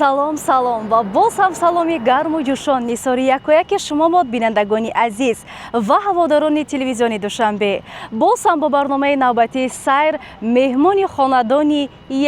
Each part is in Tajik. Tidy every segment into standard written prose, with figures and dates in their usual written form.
салом ва боз ҳам саломи гарму ҷӯшон нисори якояки шумо мод бинандагони азиз ва ҳаводорони телевизиони Душанбе. Боз ҳам бо барномаи навбатии сайр меҳмони хонадони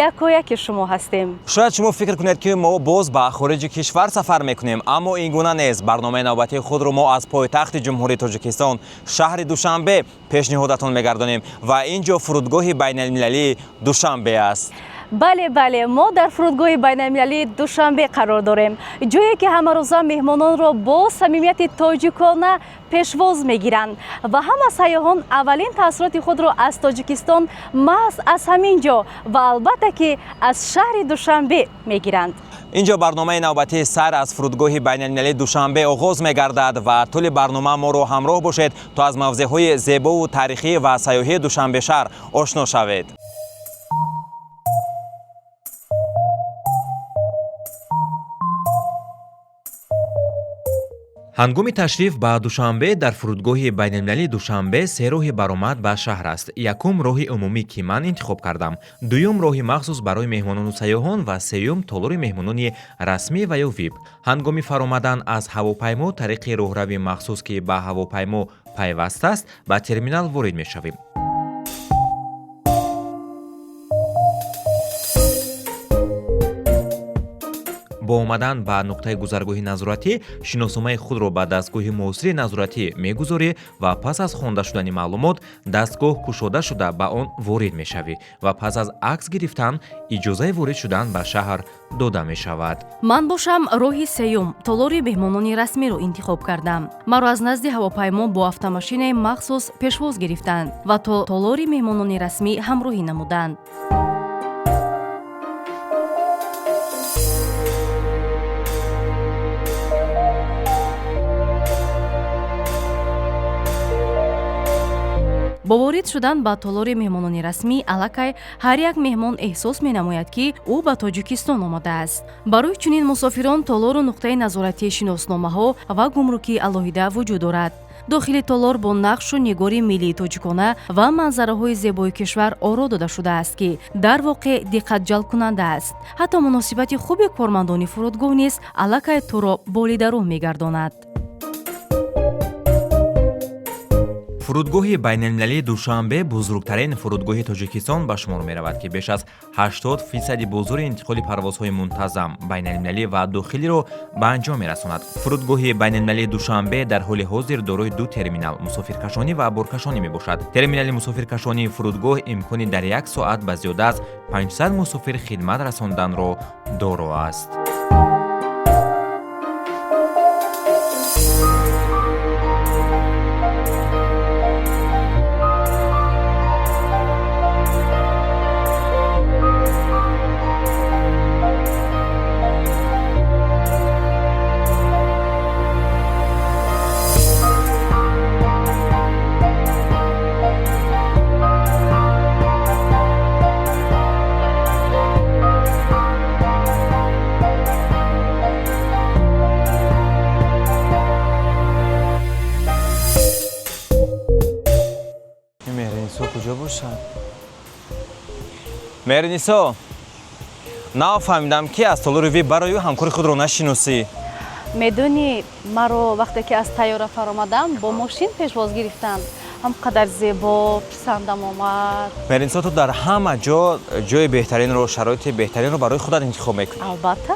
якояки шумо ҳастем. шояд шумо фикр кунед ки мо боз ба хориҷи кишвар сафар мекунем, аммо ин гуна нест. барномаи навбатии худро мо аз пойтахти ҷумҳурии Тоҷикистон шаҳри Душанбе пешниҳодатон мегардонем ва ин ҷо фурудгоҳи байналмилалии Душанбе аст. бале, мо дар фурудгоҳи байналмилалии Душанбе қарор дорем, ҷое ки ҳамарӯза меҳмононро бо самимияти тоҷикона пешвоз мегиранд ва ҳама сайёҳон аввалин таъссуроти худро аз Тоҷикистон маҳз аз ҳамин ҷо ва албатта ки аз шаҳри Душанбе мегиранд. инҷо барномаи навбатии сайр аз фурудгоҳи байналмилалии Душанбе оғоз мегардад ва тӯли барнома моро ҳамроҳ бошед, то аз мавзеъҳои зебову таърихӣ ва сайёҳии Душанбе шаҳр ошно шавед. ҳангоми ташриф ба Душанбе дар фурудгоҳи байналмилалии Душанбе се роҳи баромад ба шаҳр аст. Якум роҳи умумӣ ки ман интихоб кардам, дуюм роҳи махсус барои меҳмонону сайёҳон ва сеюм толори меҳмонони расмӣ ва ё вип. ҳангоми фаромадан аз ҳавопаймо тариқи роҳрави махсус ки ба ҳавопаймо пайваст аст ба терминал ворид мешавем. бо омадан ба нуқтаи гузаргоҳи назоратӣ шиносномаи худро ба дастгоҳи муосири назоратӣ мегузорӣ ва пас аз хонда шудани маълумот дастгоҳ кушода шуда ба он ворид мешавӣ ва пас аз акс гирифтан иҷозаи ворид шудан ба шаҳр дода мешавад. ман бошам роҳи сеюм толори меҳмонони расмиро интихоб кардам. маро аз назди ҳавопаймо бо автомошинаи махсус пешвоз гирифтанд ва то толори меҳмонони расмӣ ҳамроҳӣ намуданд. бо ворид шудан ба толори меҳмонони расмӣ аллакай ҳар як меҳмон эҳсос менамояд ки ӯ ба Тоҷикистон омадааст. барои чунин мусофирон толору нуқтаи назоратии шиносномаҳо ва гумрукии алоҳида вуҷуд дорад. дохили толор бо нақшу нигори миллии тоҷикона ва манзараҳои зебои кишвар оро дода шудааст ки дар воқеъ диққатҷалбкунанда аст. ҳатто муносибати хуби кормандони фурудгоҳ низ аллакай туро болидароҳ мегардонад. фурудгоҳи байналмилалии Душанбе бузургтарин фурудгоҳи Тоҷикистон ба шумор меравад ки беш аз 80% бозори интиқоли парвозҳои мунтазам байналмилалӣ ва дохилиро ба анҷом мерасонад. фурудгоҳи байналмилалии Душанбе дар ҳоли ҳозир дорои ду терминал мусофиркашонӣ ва боркашонӣ мебошад. терминали мусофиркашонии фурудгоҳ имкони дар як соат ба зиёда аз 500 мусофир хидмат расонданро доро аст. меринисо, нафаҳмидам ки аз толори вип барои ҳамкори худро нашиносӣ? медонӣ, маро вақте ки аз тайёра фаромадам бо мошин пешвоз гирифтанд. ҳам қадар зебо писандам омад. меринисо, ту дар ҳама ҷо ҷои беҳтаринро, шароити беҳтаринро барои худат интихоб мекунӣ? албатта.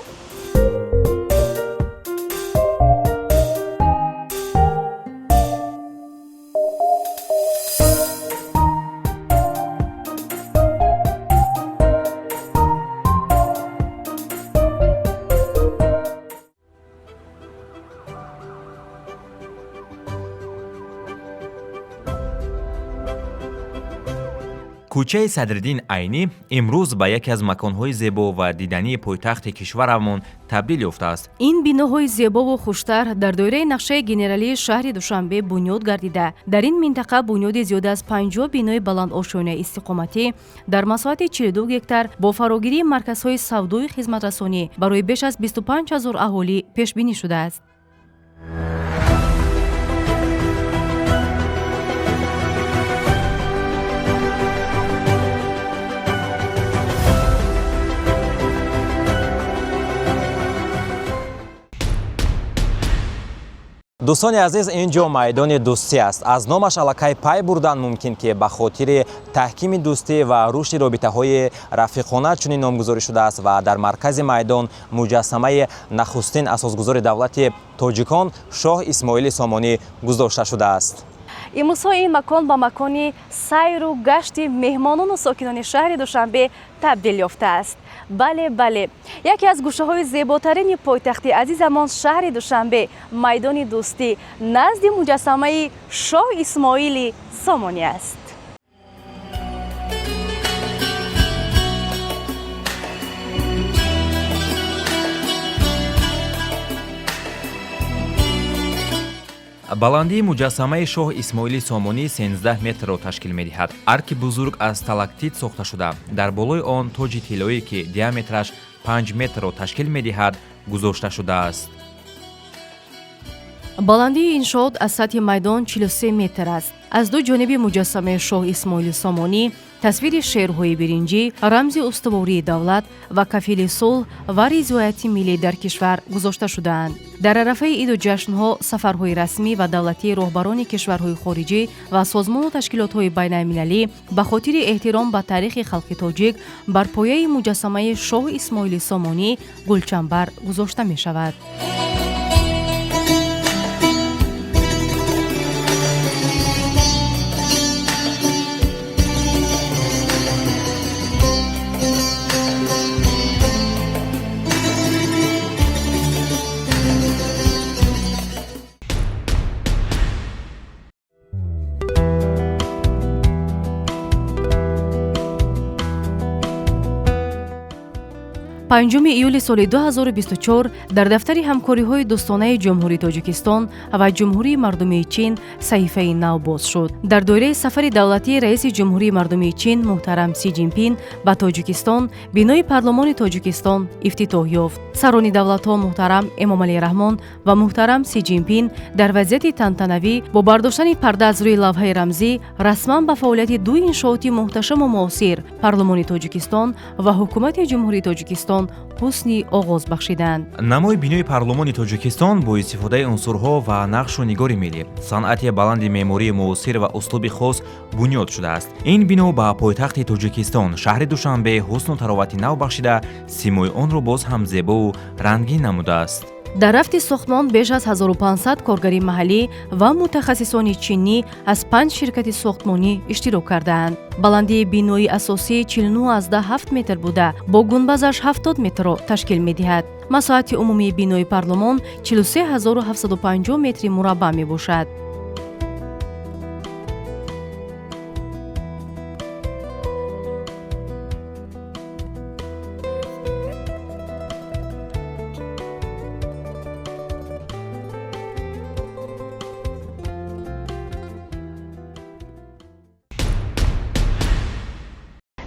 кӯчаи Садриддин Айнӣ имрӯз ба яке аз маконҳои зебо ва дидании пойтахти кишварамон табдил ёфтааст. ин биноҳои зебову хуштар дар доираи нақшаи генералии шаҳри Душанбе бунёд гардида, дар ин минтақа бунёди зиёда аз 50 бинои баландошонаи истиқоматӣ дар масоҳати 42 гектар бо фарогирии марказҳои савдои хизматрасонӣ барои беш аз 25 000 аҳолӣ пешбинӣ шудааст. дӯстони азиз, ин ҷо майдони дӯстӣ аст. Аз номаш аллакай пай бурдан мумкин ки ба хотири таҳкими дӯстӣ ва рушди робитаҳои рафиқона чунин номгузорӣ шудааст ва дар маркази майдон муҷассамаи нахустин асосгузори давлати тоҷикон шоҳ Исмоили Сомонӣ гузошта шудааст. имрӯзҳо ин макон ба макони сайру гашти меҳмонону сокинони шаҳри Душанбе табдил ёфтааст. бале, яке аз гӯшаҳои зеботарини пойтахти азизамон шаҳри Душанбе, майдони дӯстӣ назди муҷассамаи шоҳ Исмоили Сомонӣ аст. баландии муҷассамаи шоҳ Исмоили Сомонӣ 13 метрро ташкил медиҳад. арки бузург аз талактит сохта шуда, дар болои он тоҷи тиллоие ки диаметраш 5 метрро ташкил медиҳад гузошта шудааст. баландии иншоот аз сатҳи майдон 43 метр аст. аз ду ҷониби муҷассамаи шоҳ Исмоили Сомонӣ тасвири шерҳои биринҷӣ, рамзи устувории давлат ва кафили сулҳ ва ризояти миллӣ дар кишвар гузошта шудаанд. дар арафаи иду ҷашнҳо сафарҳои расмӣ ва давлатии роҳбарони кишварҳои хориҷӣ ва созмону ташкилотҳои байналмилалӣ ба хотири эҳтиром ба таърихи халқи тоҷик бар пояи муҷассамаи шоҳ Исмоили Сомонӣ гулчанбар гузошта мешавад. панҷуми июли соли 2024 дар дафтари ҳамкориҳои дӯстонаи ҷумҳурии Тоҷикистон ва ҷумҳурии мардумии Чин саҳифаи нав боз шуд. дар доираи сафари давлатии раиси ҷумҳурии мардумии Чин муҳтарам Си Ҷинпин ба Тоҷикистон бинои парлумони Тоҷикистон ифтитоҳ ёфт. сарони давлатҳо муҳтарам Эмомалӣ Раҳмон ва муҳтарам Си Ҷинпин дар вазъияти тантанавӣ бо бардоштани парда аз рӯи лавҳаи рамзӣ расман ба фаъолияти ду иншооти муҳташаму муосир парлумони Тоҷикистон ва ҳукумати ҷумҳурии Тоҷикистон ҳусни оғоз бахшиданд. намои бинои парлумони Тоҷикистон бо истифодаи унсурҳо ва нақшу нигори миллӣ, санъати баланди меъмории муосир ва услуби хос бунёд шудааст. ин бино ба пойтахти Тоҷикистон, шаҳри Душанбе ҳусну таровати нав бахшида, симои онро боз ҳам зебову рангин намудааст. дар рафти сохтмон беш аз 1500 коргари маҳаллӣ ва мутахассисони чинӣ аз 5 ширкати сохтмонӣ иштирок кардаанд. баландии бинои асосӣ 49,7 метр буда, бо гунбазаш 70 метрро ташкил медиҳад. масоҳати умумии бинои парлумон 43750 метри мураббаъ мебошад.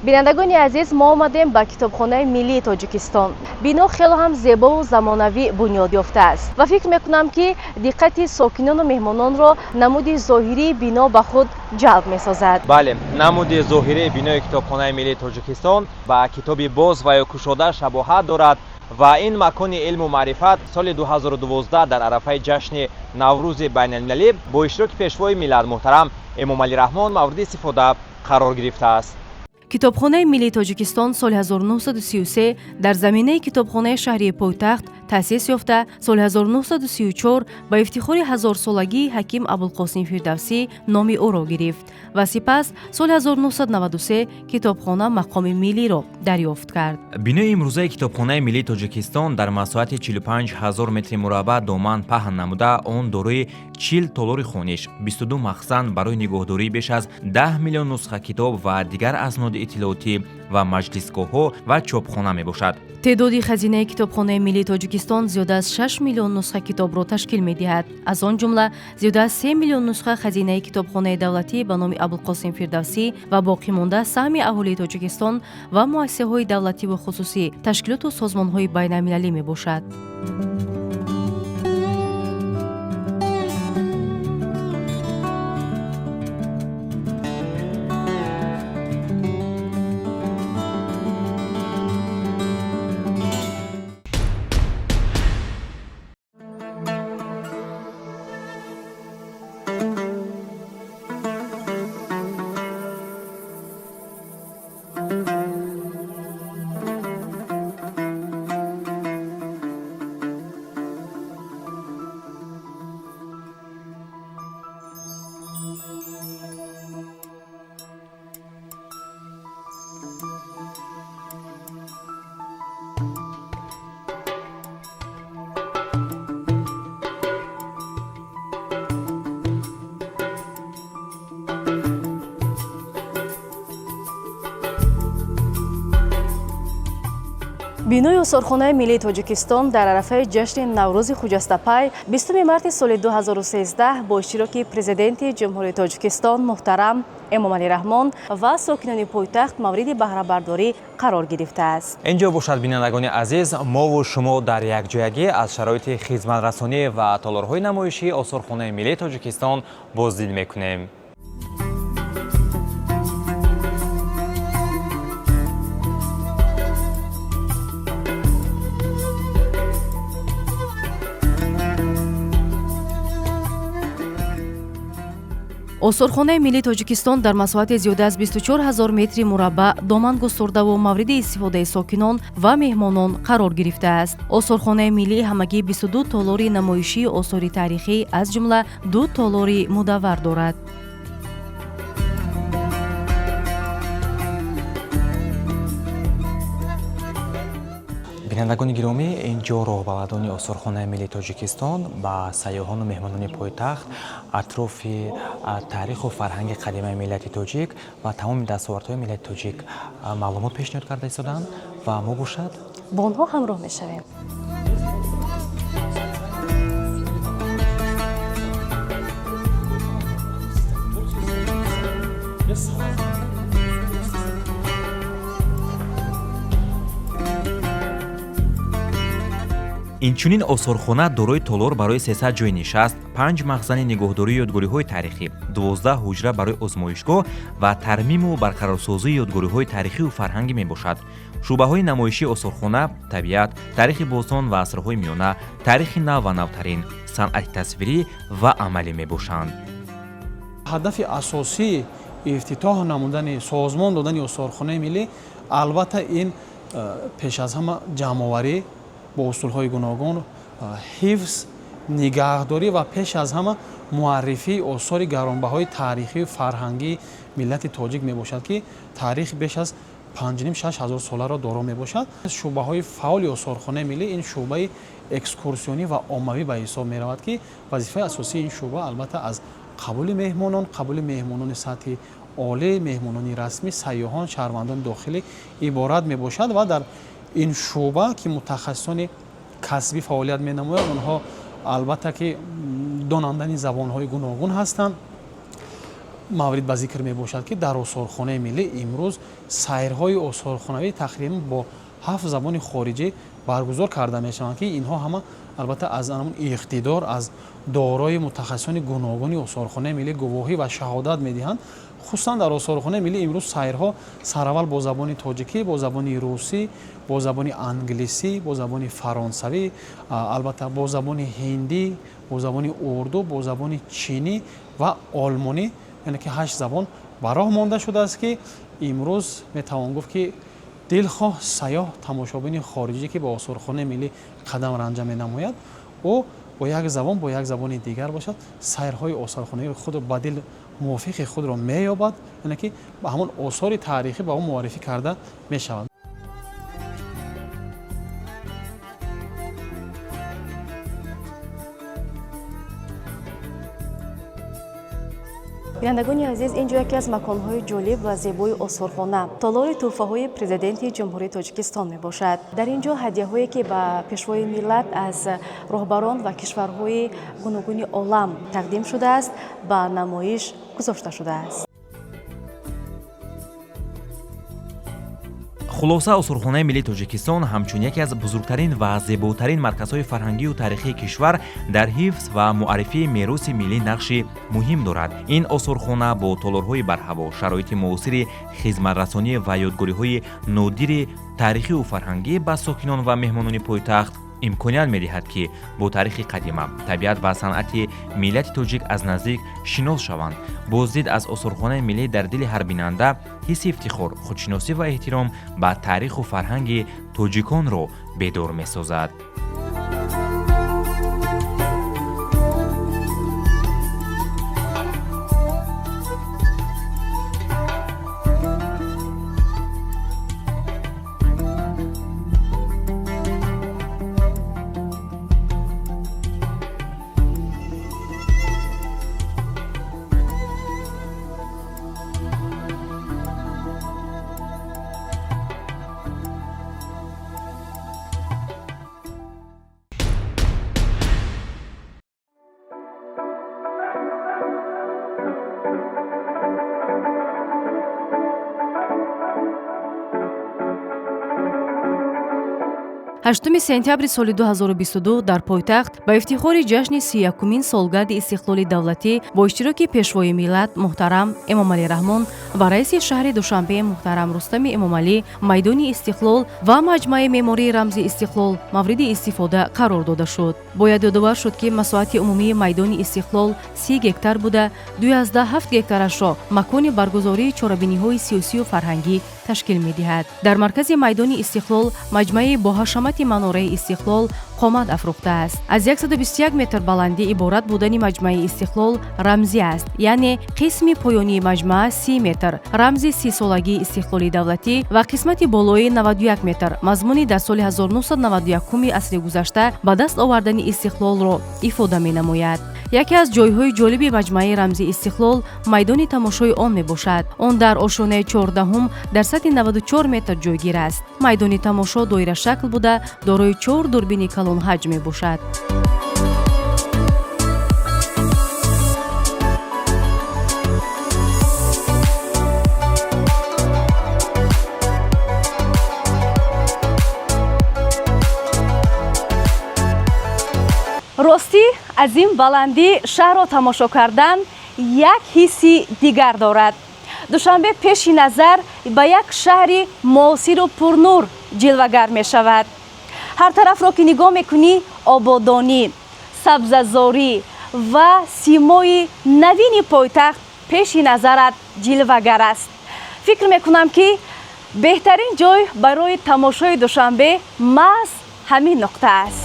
бинандагони азиз, мо омадем ба китобхонаи миллии Тоҷикистон. бино хеле ҳам зебову замонавӣ бунёд ёфтааст ва фикр мекунам ки диққати сокинону меҳмононро намуди зоҳирии бино ба худ ҷалб месозад. бале, намуди зоҳирии бинои китобхонаи миллии Тоҷикистон ба китоби боз ва ё кушода шабоҳат дорад ва ин макони илму маърифат соли 2012 дар арафаи ҷашни Наврӯзи байналмилалӣ бо иштироки пешвои миллат муҳтарам Эмомалӣ Раҳмон мавриди истифода қарор гирифтааст. китобхонаи миллии Тоҷикистон соли 1933 дар заминаи китобхонаи шаҳрии пойтахт таъсис ёфта, соли 1934 ба ифтихори ҳазорсолагии ҳаким Абулқосим Фирдавсӣ номи ӯро гирифт ва сипас соли 1993 китобхона мақоми миллиро дарёфт кард. бинои имрӯзаи китобхонаи миллии Тоҷикистон дар масоҳати 45 000 метри мураббаъ доман паҳн намуда, он дорои 40 толори хониш, 22 махзан барои нигоҳдории беш аз 10 миллион нусха китоб ва дигар азноди иттилоотӣ ва маҷлисгоҳҳо ва чопхона мебошад. теъдоди хазинаи китобхонаи миллии Тоҷикистон зиёда аз 6 миллион нусха китобро ташкил медиҳад. аз он ҷумла зиёда аз 3 миллион нусха хазинаи китобхонаи давлатӣ ба номи Абулқосим Фирдавсӣ ва боқимонда саҳми аҳолии Тоҷикистон ва муассисаҳои давлатӣ ва хусусӣ, ташкилоту созмонҳои байналмилалӣ мебошад. бинои осорхонаи миллии тоҷикистон дар арафаи ҷашни наврӯзи хуҷастапай 20 марти соли 2013 бо иштироки президенти ҷумҳурии тоҷикистон муҳтарам эмомалӣ раҳмон ва сокинони пойтахт мавриди баҳрабардорӣ қарор гирифтааст. инҷо бошад бинандагони азиз, мову шумо дар якҷоягӣ аз шароити хизматрасонӣ ва толорҳои намоишии осорхонаи миллии тоҷикистон боздид мекунем. осорхонаи миллии тоҷикистон дар масоҳати зиёда аз 24 000 метри мураббаъ доман густурдаву мавриди истифодаи сокинон ва меҳмонон қарор гирифтааст. осорхонаи миллӣ ҳамагӣ 22 толори намоишии осори таърихӣ аз ҷумла 2 толори мудаввар дорад. бинандагони гиромӣ, инҷо роҳбаладони осорхонаи миллии тоҷикистон ба сайёҳону меҳмонони пойтахт атрофи таъриху фарҳанги қадимаи миллати тоҷик ва тамоми дастовардҳои миллати тоҷик маълумот пешниҳод карда истоданд ва мо бошад бо онҳо ҳамроҳ мешавем. инчунин осорхона дорои толор барои 300 ҷойи нишаст, 5 махзани нигоҳдории ёдгориҳои таърихӣ, 12 ҳуҷра барои озмоишгоҳ ва тармиму барқарорсозии ёдгориҳои таърихиву фарҳангӣ мебошад. шӯъбаҳои намоишии осорхона табиат, таърихи бостон ва асрҳои миёна, таърихи нав ва навтарин, санъати тасвирӣ ва амалӣ мебошанд. ҳадафи асосии ифтитоҳ намудани созмон додани осорхонаи миллӣ албатта ин пеш аз ҳама ҷамъоварӣ бо усулҳои гуногун, ҳифз, нигаҳдорӣ ва пеш аз ҳама муаррифии осори гаронбаҳои таърихию фарҳангии миллати тоҷик мебошад, ки таърихи беш аз 5-6 ҳазор соларо доро мебошад. шӯъбаҳои фаъоли осорхонаи миллӣ ин шӯъбаи экскурсионӣ ва оммавӣ ба ҳисоб меравад, ки вазифаи асосии ин шӯъба албатта аз қабули меҳмонони сатҳи олӣ, меҳмонони расмӣ, сайёҳон, шаҳрвандони дохилӣ иборат мебошад ва дар ин шӯъба ки мутахассисони касбӣ фаъолият менамоянд, онҳо албатта ки донандани забонҳои гуногун ҳастанд. маврид ба зикр мебошад, ки дар осорхонаи миллӣ имрӯз сайрҳои осорхонавӣ тақрибан бо 7 забони хориҷӣ баргузор карда мешаванд, ки инҳо ҳама албатта аз ҳамон иқтидор аз дорои мутахассисони гуногуни осорхонаи миллӣ гувоҳӣ ва шаҳодат медиҳанд. хусусан дар осорхонаи миллӣ имрӯз сайрҳо сараввал бо забони тоҷикӣ, бо забони русӣ, бо забони англисӣ, бо забони фаронсавӣ, албатта бо забони ҳиндӣ, бо забони урду, бо забони чинӣ ва олмонӣ, яъне ки 8 забон ба роҳ монда шудааст, ки имрӯз метавон гуфт, ки дилхоҳ сайёҳ тамошобини хориҷӣ ки ба осорхонаи миллӣ қадам ранҷа менамояд, ӯ бо як забон, бо як забони дигар бошад, сайрҳои осорхонаи худро ба дил мувофиқи худро меёбад, яъне ки ба ҳамон осори таърихӣ ба ӯ муаррифӣ карда мешавад. бинандагони азиз, инҷо яке аз маконҳои ҷолиб ва зебои осорхона толори тӯҳфаҳои президенти ҷумҳурии тоҷикистон мебошад. дар ин ҷо ҳадияҳое ки ба пешвои миллат аз роҳбарон ва кишварҳои гуногуни олам тақдим шудааст, ба намоиш гузошта шудааст. хулоса осорхонаи миллии тоҷикистон ҳамчун яке аз бузургтарин ва зеботарин марказҳои фарҳангию таърихии кишвар дар ҳифз ва муаррифии мероси миллӣ нақши муҳим дорад. ин осорхона бо толорҳои барҳаво, шароити муосири хизматрасонӣ ва ёдгориҳои нодири таърихиву фарҳангӣ ба сокинон ва меҳмонони пойтахт имконият медиҳад, ки бо таърихи қадима, табиат ва санъати миллати тоҷик аз наздик шинос шаванд. боздид аз осорхонаи миллӣ дар дили ҳар бинанда ҳисси ифтихор, худшиносӣ ва эҳтиром ба таъриху фарҳанги тоҷиконро бедор месозад. 8 сентябри соли 2022 дар пойтахт ба ифтихори ҷашни 31-умин солгарди истиқлоли давлатӣ бо иштироки пешвои миллат муҳтарам Эмомалӣ Раҳмон ва раиси шаҳри Душанбе муҳтарам Рустами Эмомалӣ майдони истиқлол ва маҷмаи меъмории рамзи истиқлол мавриди истифода қарор дода шуд. Бояд ёдовар шуд, ки масоҳати умумии майдони истиқлол 30 гектар буда 27 гектарашро макони баргузории чорабиниҳои сиёсию фарҳангӣ ташкил медиҳад. Дар маркази майдони истиқлол маҷмаи бо ҳашамати манораи истиқлол қомат афрохтааст. Аз 121 метр баландӣ иборат будани маҷмаи истиқлол рамзӣ аст, яъне қисми поёнии маҷмаа 30 метр, рамзи 30-солагии истиқлоли давлатӣ ва қисмати болои 91 метр мазмуни дар соли 1991 асри гузашта ба даст овардани истиқлолро ифода менамояд. яке аз ҷойҳои ҷолиби маҷмаи рамзи истиқлол майдони тамошои он мебошад. Он дар ошонаи 14-ум дар сатҳи 94 метр ҷойгир аст. майдони тамошо доирашакл буда дорои 4 дурбини калонҳаҷм мебошад. ростӣ аз ин баландӣ шаҳрро тамошо кардан як ҳисси дигар дорад. душанбе пеши назар ба як шаҳри муосиру пурнур ҷилвагар мешавад. ҳар тарафро ки нигоҳ мекунӣ, ободонӣ, сабзазорӣ ва симои навини пойтахт пеши назарат ҷилвагар аст. фикр мекунам, ки беҳтарин ҷой барои тамошои душанбе маҳз ҳамин нуқта аст.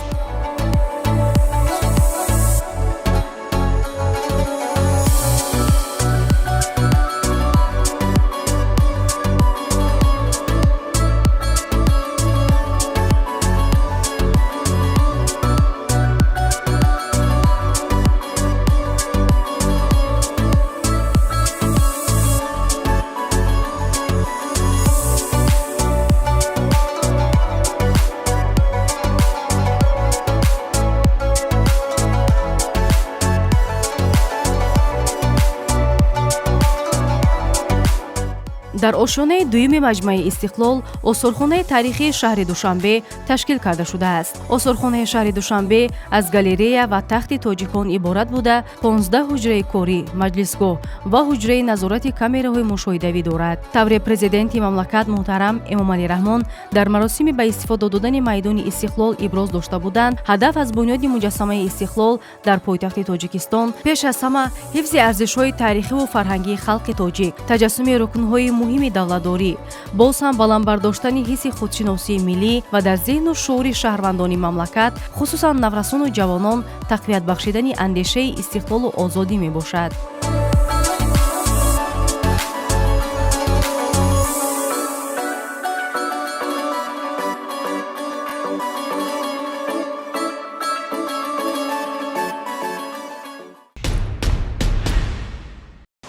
дар ошонаи дуюми маҷмаи истиқлол осорхонаи тарихии шаҳри Душанбе ташкил карда шудааст. осорхонаи шаҳри Душанбе аз галерея ва тахти тоҷикон иборат буда 15 ҳуҷраи корӣ, маҷлисгоҳ ва ҳуҷраи назорати камераҳои мушоҳидавӣ дорад. тавре президенти мамлакат муҳтарам Эмомалӣ Раҳмон дар маросими ба истифода додани майдони истиқлол иброз дошта буданд, ҳадаф аз бунёди муҷассамаи истиқлол дар пойтахти Тоҷикистон пеш аз ҳама ҳифзи арзишҳои таърихиву фарҳангии халқи тоҷик, таҷассуми рукнҳои муҳими давлатдорӣ, боз ҳам баландбардоштани ҳисси худшиносии миллӣ ва дар зеҳну шуури шаҳрвандони мамлакат, хусусан наврасону ҷавонон, тақвият бахшидани андешаи истиқлолу озодӣ мебошад.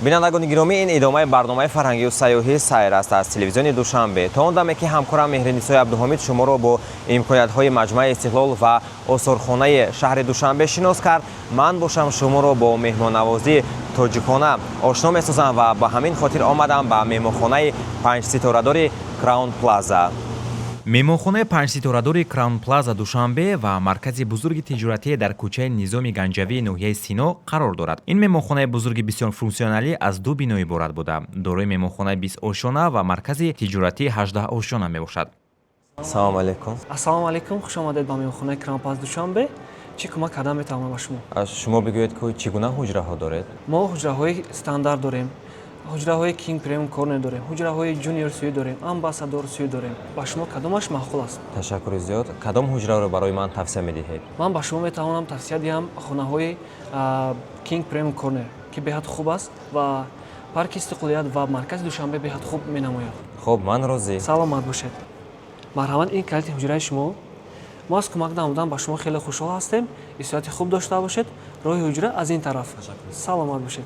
бинандагони гиромӣ, ин идомаи барномаи фарҳангию сайёҳӣ сайр аст аз телевизиони Душанбе. То он даме, ки ҳамкорам Меҳринисои Абдуҳомид шуморо бо имкониятҳои маҷмаи истиқлол ва осорхонаи шаҳри Душанбе шинос кард, ман бошам шуморо бо меҳмоннавозии тоҷикона ошно месозам ва ба ҳамин хотир омадам ба меҳмонхонаи 5-ситорадори Краун Плаза. меҳмонхонаи 5-ситорадори Краун Плаза Душанбе ва маркази бузурги тиҷоратие дар кӯчаи Низоми Ганҷавии ноҳияи Сино қарор дорад. ин меҳмонхонаи бузурги бисёр функсионалӣ аз ду бино иборат буда дорои меҳмонхонаи 20 ошона ва маркази тиҷоратии 18 ошона мебошад. Салому алейкум. Ассалому алейкум, хуш омадед ба меҳмонхонаи Краун Плаза Душанбе. чӣ кӯмак кардан метавонам ба шумо? Шумо бигӯед, ки чӣ гуна ҳуҷраҳо доред? мо ҳуҷраҳои стандарт дорем, ҳуҷраҳои King Premium Corner дорем, ҳуҷраҳои Junior Suite дорем, Ambassador Suite дорем. ба шумо кадомаш маъқул аст? Ташаккури зиёд. Кадом ҳуҷраро барои ман тавсия медиҳед? ман ба шумо метавонам тавсия диҳам хонаҳои King Premium Corner, ки беҳад хуб аст ва парки Истиқлолият ва маркази Душанбе беҳад хуб менамояд. Хуб, ман розӣ. саломат бошед. марҳамат, ин калити ҳуҷраи шумо. мо аз кӯмак намудан ба шумо хеле хушҳол ҳастем. истироҳати хуб дошта бошед. роҳи ҳуҷра аз ин тараф. саломат бошед.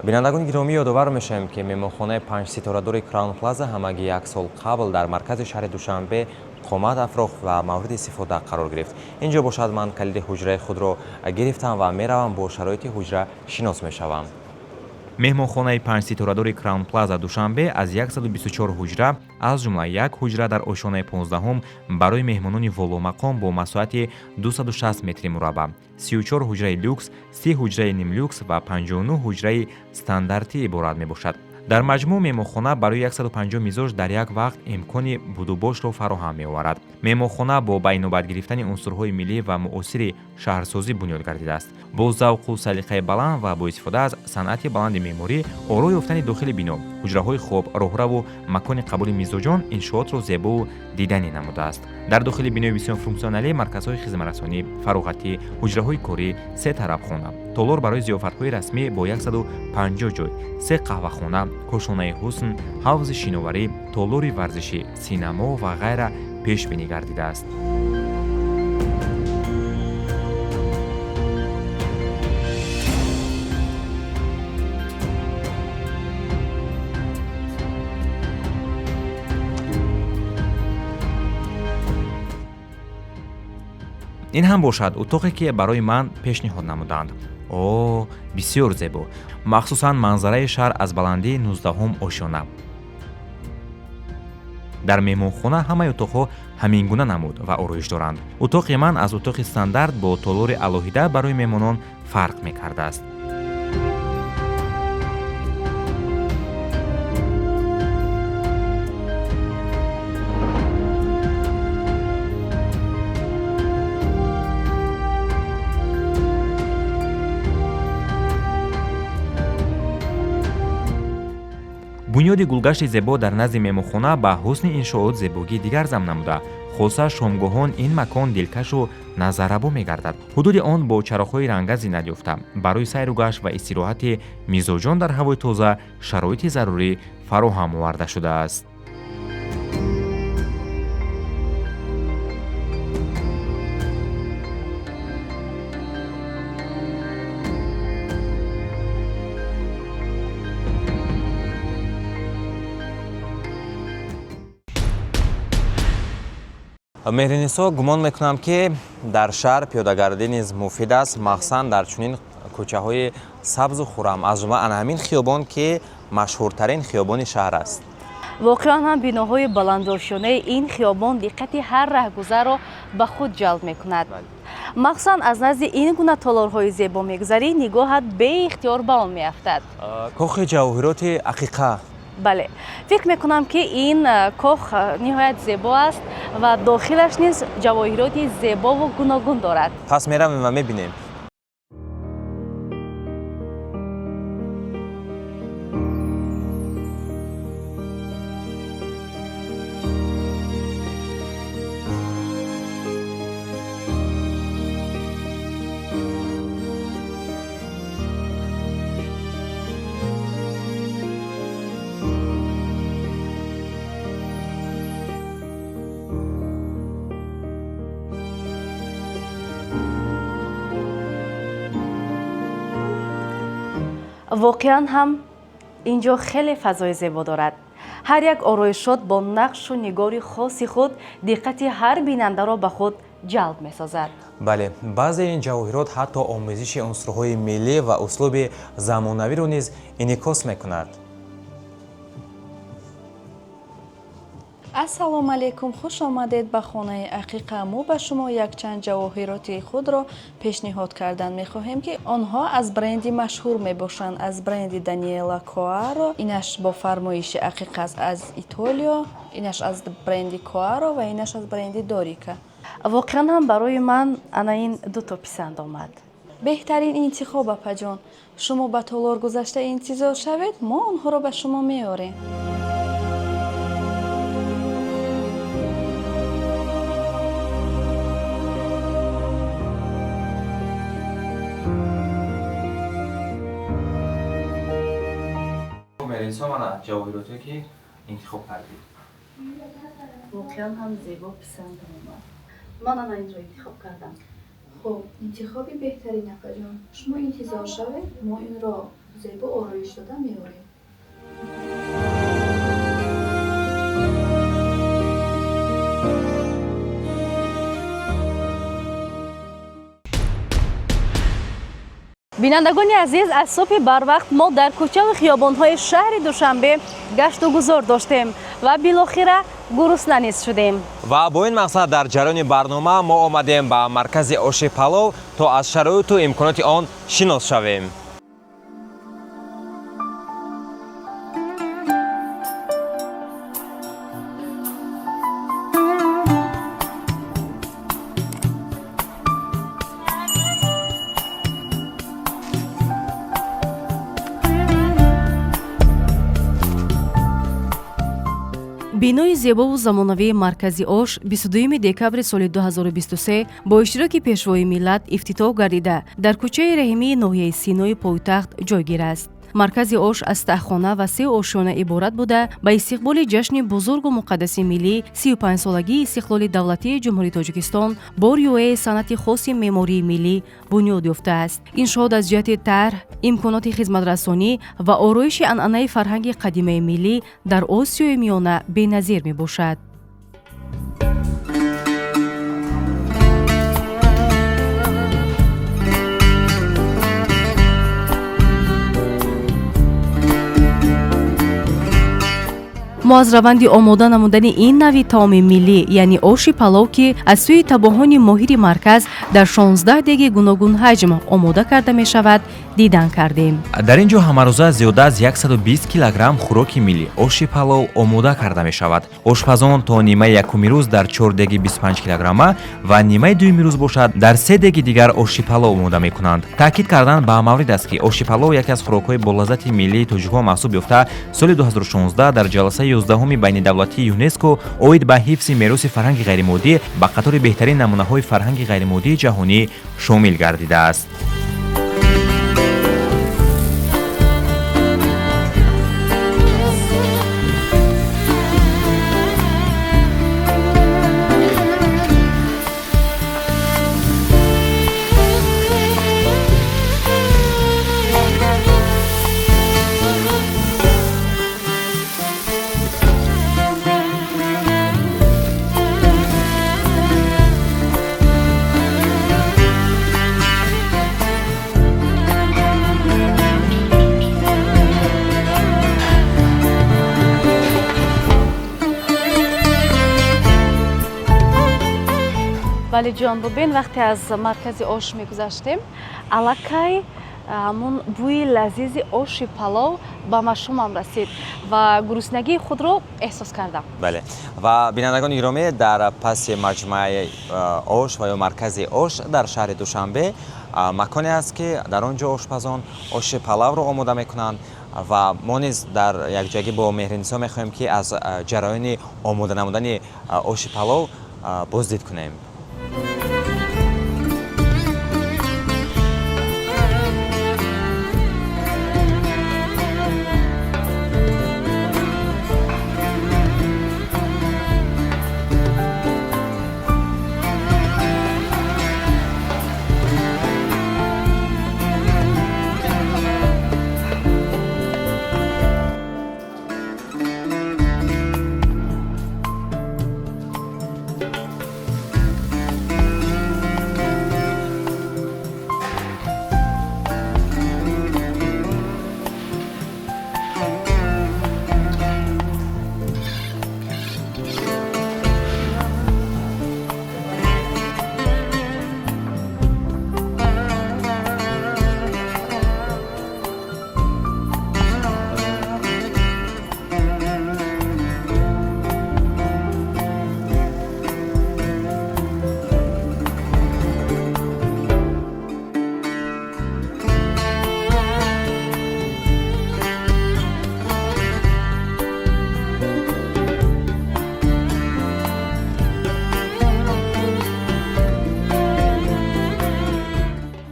бинандагони гиромӣ, ёдовар мешавем, ки меҳмонхонаи 5-ситорадори Краун Плаза ҳамагӣ 1 сол қабл дар маркази шаҳри Душанбе қомат афрохт ва мавриди истифода қарор гирифт. ин ҷо бошад, ман калиди ҳуҷраи худро гирифтам ва меравам бо шароити ҳуҷра шинос мешавам. меҳмонхонаи панҷситорадори Краун Плаза Душанбе аз 124 ҳуҷра, аз ҷумла як ҳуҷра дар ошонаи 15-ум барои меҳмонони воломақом бо масоҳати 260 метри мураббаъ, 34 ҳуҷраи люкс, 30 ҳуҷраи нимлюкс ва 59 ҳуҷраи стандартӣ иборат мебошад. дар маҷмӯъ меҳмонхона барои 150 мизоҷ дар як вақт имкони будубошро фароҳам меоварад. меҳмонхона бо ба инобат гирифтани унсурҳои миллӣ ва муосири шаҳрсозӣ бунёд гардидааст. бо завқу салиқаи баланд ва бо истифода аз санъати баланди меъморӣ, оро ёфтани дохили бино, ҳуҷраҳои хоб, роҳраву макони қабули мизоҷон иншоотро зебову диданӣ намудааст. дар дохили бинои бисёр функсионалӣ марказҳои хизматрасонӣ, фароғатӣ, ҳуҷраҳои корӣ, 3 тарабхона, толор барои зиёфатҳои расмӣ бо 150 ҷой, 3 қаҳвахона, кошонаи ҳусн, ҳавзи шиноварӣ, толори варзишӣ, синамо ва ғайра пешбинӣ гардидааст. ин ҳам бошад утоқе ки барои ман пешниҳод намуданд. бисёр зебо, махсусан манзараи шаҳр аз баландии 19-ум ошёна. дар меҳмонхона ҳамаи утоқҳо ҳамин гуна намуд ва ороиш доранд. утоқи ман аз утоқи стандарт бо толори алоҳида барои меҳмонон фарқ мекардааст. бунёди гулгашти зебо дар назди меҳмонхона ба ҳусни иншоот зебогии дигар зам намуда, хоса шомгоҳон ин макон дилкашу назаррабо мегардад. ҳудуди он бо чароғҳои ранга зиннат ёфта, барои сайру гашт ва истироҳати мизоҷон дар ҳавои тоза шароити зарурӣ фароҳам оварда шудааст. меҳринисо, гумон мекунам ки дар шаҳр пиёдагардӣ низ муфид аст, махсусан дар чунин кӯчаҳои сабзу хурам, аз ҷумла ана ҳамин хиёбон ки машҳуртарин хиёбони шаҳр аст. воқеан ҳам биноҳои баландошонаи ин хиёбон диққати ҳар раҳгузарро ба худ ҷалб мекунад. махсусан аз назди ин гуна толорҳои зебо мегузарӣ, нигоҳат беихтиёр ба он меафтад. кохи ҷавоҳироти ақиқа. бале, фикр мекунам ки ин кох ниҳоят зебо аст ва дохилаш низ ҷавоҳироти зебову гуногун дорад. пас меравем ва мебинем. воқеан ҳам инҷо хеле фазои зебо дорад. ҳар як ороишот бо нақшу нигори хоси худ диққати ҳар бинандаро ба худ ҷалб месозад. бале, баъзе ин ҷавоҳирот ҳатто омезиши унсурҳои миллӣ ва услуби замонавиро низ инъикос мекунад. ассалому алайкум, хуш омадед ба хонаи ақиқа. мо ба шумо якчанд ҷавоҳироти худро пешниҳод кардан мехоҳем ки онҳо аз бренди машҳур мебошанд. аз бренди Даниэла Коаро, инаш бо фармоиши ақиқа аз Итолиё, инаш аз бренди Коаро ва инаш аз бренди Дорика. воқеан ҳам барои ман ана ин дуто писанд омад. беҳтарин интихоб апаҷон. шумо ба толор гузашта интизор шавед, мо онҳоро ба шумо меорем. ҷавоҳироте ки интихоб кардид. воқеан ҳам зебо писанд омад. ман ана инро интихоб кардам. хуб, интихоби беҳтарин апаҷон. шумо интизор шавед, мо инро зебо ороиш дода меорем. бинандагони азиз, аз субҳи барвақт мо дар кӯчаву хиёбонҳои шаҳри Душанбе гашту гузор доштем ва билохира гурусна низ шудем. ва бо ин мақсад дар ҷараёни барнома мо омадем ба маркази оши палов то аз шароиту имконоти он шинос шавем. бинои зебову замонавии маркази ош 22 декабри соли 2023 бо иштироки пешвои миллат ифтитоҳ гардида дар кӯчаи раҳимии ноҳияи синои пойтахт ҷойгир аст. маркази ош аз таххона ва 3 ошёна иборат буда ба истиқболи ҷашни бузургу муқаддаси миллӣ 35-солагии истиқлоли давлатии ҷумҳурии Тоҷикистон бо риояи санъати хоси меъмории миллӣ бунёд ёфтааст. ин шоҳод аз ҷиҳати тарҳ, имконоти хизматрасонӣ ва ороиши анъанаи фарҳанги қадимаи миллӣ дар Осиёи Миёна беназир мебошад. мо аз раванди омода намудани ин нави таоми миллӣ яъне оши палов ки аз сӯи табоҳони моҳири марказ дар 16 деги гуногун ҳаҷм омода карда мешавад дидан кардем. дар ин ҷо ҳамарӯза зиёда аз 120 килограмм хӯроки миллӣ оши палов омода карда мешавад. ошпазон то нимаи якуми рӯз дар 4 деги 25 килограмма ва нимаи дуюми рӯз бошад дар 3 деги дигар оши палов омода мекунанд. таъкид кардан ба маврид аст ки оши палов яке аз хӯрокҳои болаззати миллии тоҷикҳо маҳсуб ёфта соли 2016 дар ҷаласаи 11-уми байнидавлатии ЮНЕСКО оид ба ҳифзи мероси фарҳанги ғайримоддӣ ба қатори беҳтарин намунаҳои фарҳанги ғайримоддии ҷаҳонӣ шомил гардидааст. вале ҷон бубин вақте аз маркази ош мегузаштем аллакай ҳамун бӯи лазизи оши палов ба машумам расид ва гуруснагии худро эҳсос кардам. бале ва бинандагони гиромӣ дар паси маҷмӯаи ош ва ё маркази ош дар шаҳри Душанбе маконе аст ки дар он ҷо ошпазон оши палавро омода мекунанд ва мо низ дар якҷоягӣ бо Меҳринисо мехоҳем ки аз ҷараёни омода намудани оши палов боздид кунем.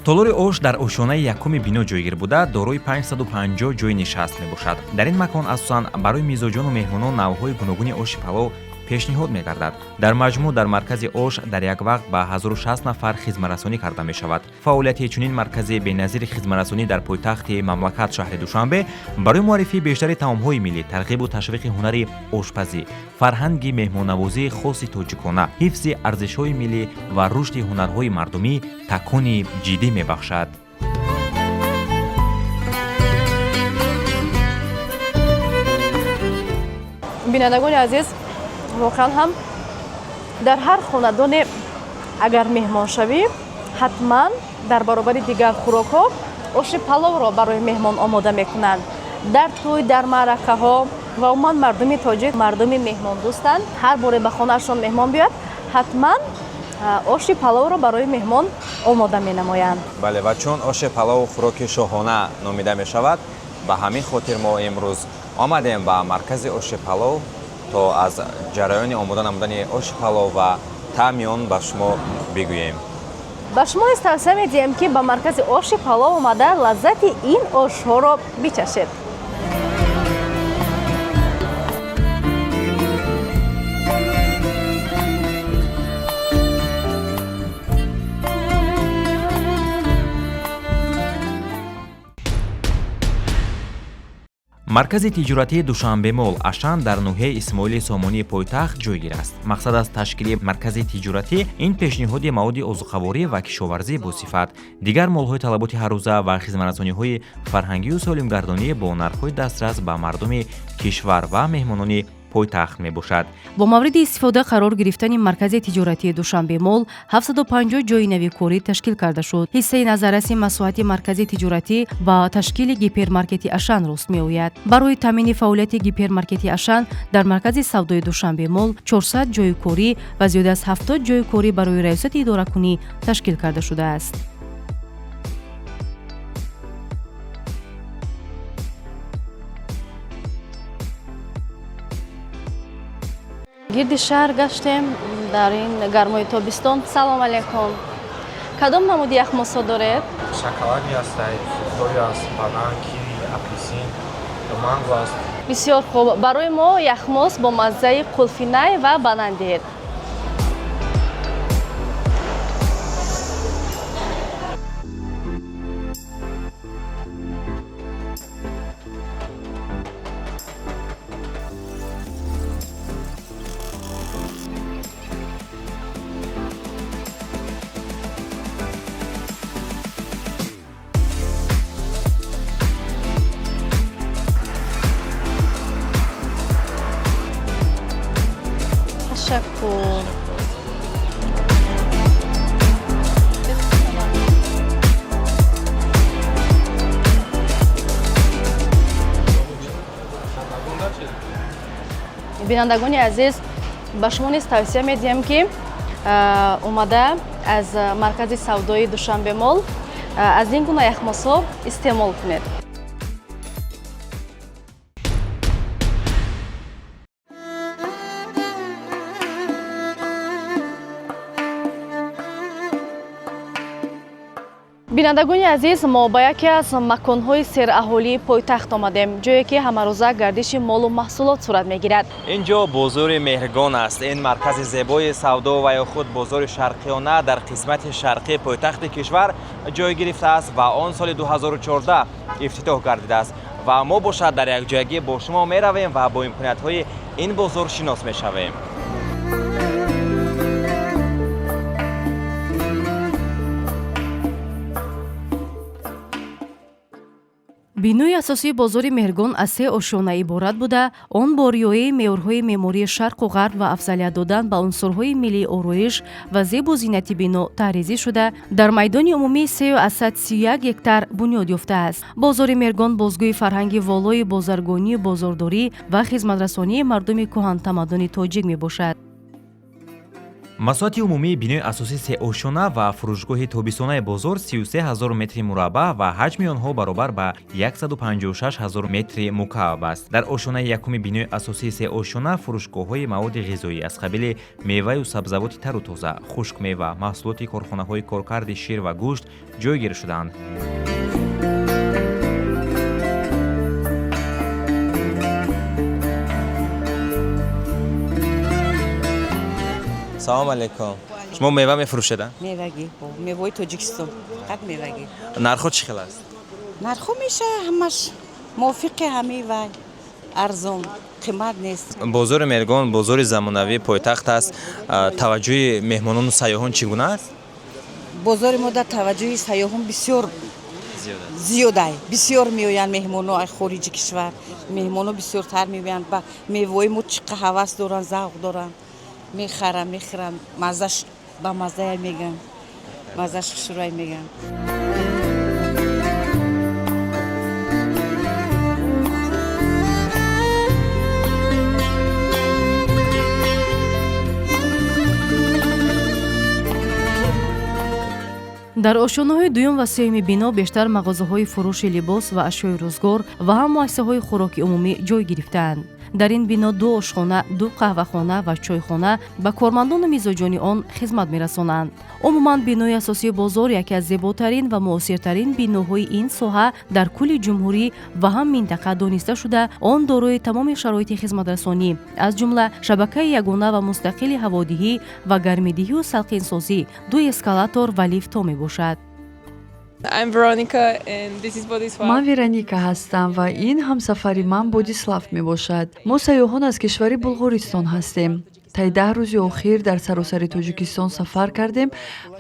толори ош дар ошёнаи якуми бино ҷойгир буда дорои 550 ҷойи нишаст мебошад. дар ин макон асосан барои мизоҷону меҳмонон навъҳои гуногуни оши палов пешниҳод мегардад. дар маҷмӯъ дар маркази ош дар як вақт ба 1060 нафар хизматрасонӣ карда мешавад. фаъолияти чунин маркази беназири хизматрасонӣ дар пойтахти мамлакат шаҳри Душанбе барои муаррифии бештари таомҳои миллӣ, тарғибу ташвиқи ҳунари ошпазӣ, фарҳанги меҳмоннавозии хоси тоҷикона, ҳифзи арзишҳои миллӣ ва рушди ҳунарҳои мардумӣ такони ҷиддӣ мебахшад. бинандагони азиз, воқеан ҳам дар ҳар хонадоне агар меҳмоншавӣ, ҳатман дар баробари дигар хӯрокҳо оши паловро барои меҳмон омода мекунанд. Дар тӯй, дар маъракаҳо ва умуман мардуми тоҷик мардуми меҳмондӯстанд. Ҳар боре ба хонаашон меҳмон биёяд, ҳатман оши паловро барои меҳмон омода менамоянд. бале, ва чун оши палову хӯроки шоҳона номида мешавад, ба ҳамин хотир мо имрӯз омадем ба маркази оши палов то аз ҷараёни омода намудани оши палов ва таъми он ба шумо бигӯем. ба шумо низ тавсия медиҳем ки ба маркази оши палов омада лаззати ин ошҳоро бичашед. маркази тиҷоратии душанбемол ашан дар ноҳияи исмоили сомонии пойтахт ҷойгир аст. мақсад аз ташкили маркази тиҷоратӣ ин пешниҳоди маводи озуқаворӣ ва кишоварзӣ босифат, дигар молҳои талаботи ҳаррӯза ва хизматрасониҳои фарҳангию солимгардонӣ бо нархҳои дастрас ба мардуми кишвар ва меҳмонони пойтахт мебошад. бо мавриди истифода қарор гирифтани маркази тиҷоратии душанбемол 750 ҷойи навикорӣ ташкил карда шуд. ҳиссаи назарраси масоҳати маркази тиҷоратӣ ба ташкили гипермаркети ашан рост меояд. барои таъмини фаъолияти гипермаркети ашан дар маркази савдои душанбемол 400 ҷойи корӣ ва зиёда аз 70 ҷойи корӣ барои раёсати идоракунӣ ташкил карда шудааст. гирди шаҳр гаштем дар ин гармои тобистон. Салом алейкум. Кадом намуди яхмосо доред? Шоколади ҳастаи, фруктори аст, банан, киви, апельсин, манго аст. Бисёр хуб. Барои мо яхмос бо маззаи қулфинай ва банан диҳед. Ташаккур. бинандагони азиз, ба шумо низ тавсия медиҳем ки омада аз маркази савдои душанбемол аз ин гуна яхмосҳо истеъмол кунед. бинандагони азиз, мо ба яке аз маконҳои сераҳолии пойтахт омадем, ҷое ки ҳамарӯза гардиши молу маҳсулот сурат мегирад. инҷо бозори меҳргон аст. ин маркази зебои савдо ва ё худ бозори шарқиёна дар қисмати шарқии пойтахти кишвар ҷой гирифтааст ва он соли 2014 ифтитоҳ гардидааст. ва мо бошад дар якҷоягӣ бо шумо меравем ва бо имкониятҳои ин бозор шинос мешавем. бинои асосии бозори меҳргон аз 3 ошёна иборат буда, он бо риояи меъёрҳои меъмории шарқу ғарб ва афзалият додан ба унсурҳои миллии ороиш ва зебу зиннати бино таъризӣ шуда, дар майдони умумии 331 гектар бунёд ёфтааст. бозори меҳргон бозгӯи фарҳанги волои бозаргонию бозордорӣ ва хизматрасонии мардуми кӯҳантамаддуни тоҷик мебошад. масоати умумии бинои асосии 3 ошона ва фурӯшгоҳи тобистонаи бозор 33 000 метри мураббаъ ва ҳаҷми онҳо баробар ба 156 000 метри мукааб аст. дар ошонаи якуми бинои асосии 3 ошона фурӯшгоҳҳои маводи ғизоӣ аз қабили меваю сабзавоти тару тоза, хушкмева, маҳсулоти корхонаҳои коркарди шир ва гӯшт ҷойгир шудаанд. салом алейкум. шумо мева мефурӯшед? мевагӣ, мевои тоҷикистон, фақат мевагӣ. нархҳо чӣ хел аст? нархҳо меша ҳамаш мувофиқи ҳамаи вай, арзон, қимат нест. бозори меҳргон бозори замонавии пойтахт аст. таваҷҷӯҳи меҳмонону сайёҳон чӣ гуна аст? бозори мо дар таваҷҷӯҳи сайёҳон бисёр зиёдай бисёр меоянд меҳмонҳо аз хориҷи кишвар меҳмонҳо бисёртар меоянд ба мевои мо чӣ қа ҳавас доранд завқ доранд мехӯрам маззаш ба маззае мегӯям маззаш хушрӯй мегӯям. дар ошёнаҳои дуюм ва сеюми бино бештар мағозаҳои фурӯши либос ва ашёи рӯзгор ва ҳам муассисаҳои хӯроки умумӣ ҷой гирифтаанд. дар ин бино 2 ошхона, 2 қаҳвахона ва чойхона ба кормандону мизоҷони он хизмат мерасонанд. умуман бинои асосии бозор яке аз зеботарин ва муосиртарин биноҳои ин соҳа дар кулли ҷумҳурӣ ва ҳам минтақа дониста шуда, он дорои тамоми шароити хизматрасонӣ, аз ҷумла шабакаи ягона ва мустақили ҳаводиҳӣ ва гармидиҳию салқинсозӣ, 2 эскалатор ва лифтҳо мебошад. ман Вероника ҳастам ва ин ҳамсафари ман Бодислав мебошад. мо сайёҳон аз кишвари Булғористон ҳастем. таи 10 рӯзи охир дар саросари Тоҷикистон сафар кардем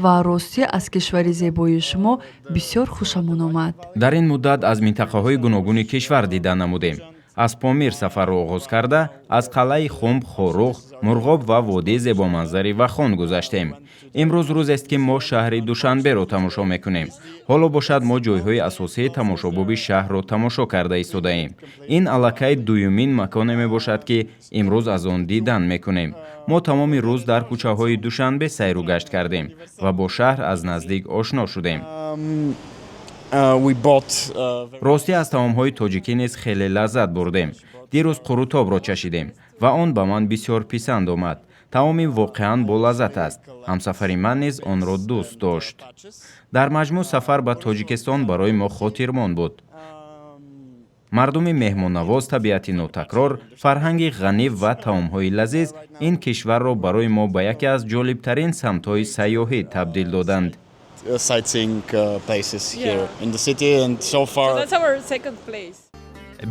ва ростӣ аз кишвари зебои шумо бисёр хушамон омад. дар ин муддат аз минтақаҳои гуногуни кишвар дида намудем. аз Помир сафарро оғоз карда, аз қалъаи Хумб, Хорух, Мурғоб ва водии зебоманзари Вахон гузаштем. имрӯз рӯзест ки мо шаҳри Душанберо тамошо мекунем. ҳоло бошад мо ҷойҳои асосии тамошобоби шаҳрро тамошо карда истодаем. ин аллакай дуюмин маконе мебошад ки имрӯз аз он дидан мекунем. мо тамоми рӯз дар кӯчаҳои Душанбе сайру гашт кардем ва бо шаҳр аз наздик ошно шудем. ростӣ аз таомҳои тоҷикӣ низ хеле лаззат бурдем. дирӯз қурутобро чашидем ва он ба ман бисёр писанд омад. таоми воқеан болаззат аст. ҳамсафари ман низ онро дӯст дошт. дар маҷмӯъ сафар ба Тоҷикистон барои мо хотирмон буд. мардуми меҳмоннавоз, табиати нотакрор, фарҳанги ғанӣ ва таомҳои лазиз ин кишварро барои мо ба яке аз ҷолибтарин самтҳои сайёҳӣ табдил доданд.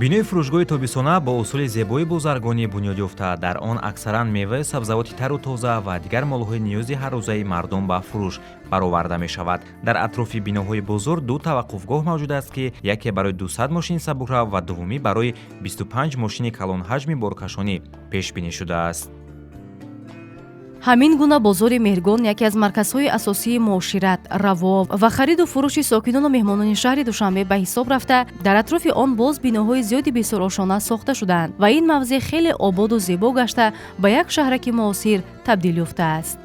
бинои фурӯшгоҳи тобисона бо усули зебои бузаргонӣ бунёд ёфта, дар он аксаран меваи сабзавоти тару тоза ва дигар молҳои ниёзи ҳаррӯзаи мардум ба фурӯш бароварда мешавад. дар атрофи биноҳои бозор 2 таваққуфгоҳ мавҷуд аст ки яке барои 200 мошини сабукрав ва дуввуми барои 25 мошини калонҳаҷми боркашонӣ пешбинӣ шудааст. ҳамин гуна бозори Меҳргон яке аз марказҳои асосии муошират, раво ва хариду фурӯши сокинону меҳмонони шаҳри Душанбе ба ҳисоб рафта, дар атрофи он боз биноҳои зиёди бесорошона сохта шудаанд ва ин мавзеъ хеле ободу зебо гашта ба як шаҳраки муосир табдил ёфтааст.